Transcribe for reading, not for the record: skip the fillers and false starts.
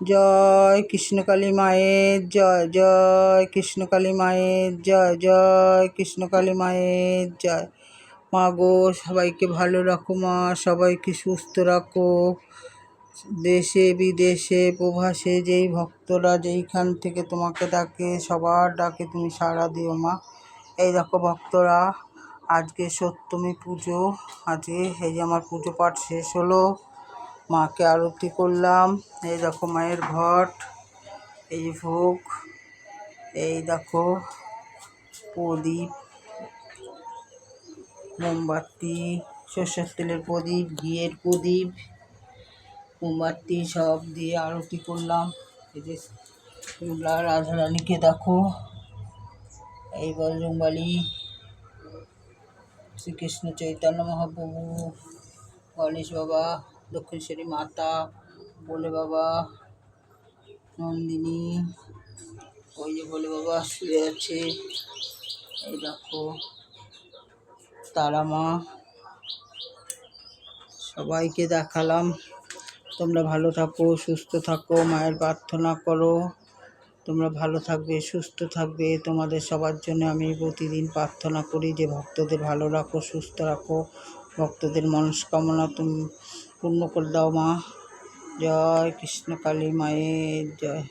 জয় কৃষ্ণকালী মায়ের জয়, জয় কৃষ্ণকালী মায়ের জয়, জয় কৃষ্ণকালী মায়ের জয়। মা গো, সবাইকে ভালো রাখো মা, সবাইকে সুস্থ রাখো। দেশে বিদেশে প্রবাসে যেই ভক্তরা যেইখান থেকে তোমাকে ডাকে, সবার ডাকে তুমি সাড়া দিও মা। এই দেখো ভক্তরা, আজকে সপ্তমী পুজো। আজকে এই যে আমার পুজো পাঠ শেষ হলো, মাকে আরতি করলাম। এই দেখো মায়ের ঘট, এই ভোগ, এই দেখো প্রদীপ, মোমবাতি, সর্ষের তেলের প্রদীপ, ঘিয়ের প্রদীপ, মোমবাতি সব দিয়ে আরতি করলাম। এই যে রাধারানীকে দেখো, এই বজরংবলী, শ্রীকৃষ্ণ চৈতন্য মহাপ্রভু, গণেশ বাবা, দক্ষিণেশ্বরী মাতা, ভোলে বাবা, নন্দিনী, ওই যে ভোলে বাবা শুয়ে আছে, এই দেখো তারা মা। সবাইকে দেখালাম। তোমরা ভালো থাকো, সুস্থ থাকো, মায়ের প্রার্থনা করো তোমরা ভালো থাকবে, সুস্থ থাকবে। তোমাদের সবার জন্য আমি প্রতিদিন প্রার্থনা করি যে ভক্তদের ভালো রাখো, সুস্থ রাখো, ভক্তদের মনস্কামনা তুমি পূর্ণ করে দাও মা। জয় কৃষ্ণকালী মায়ের জয়।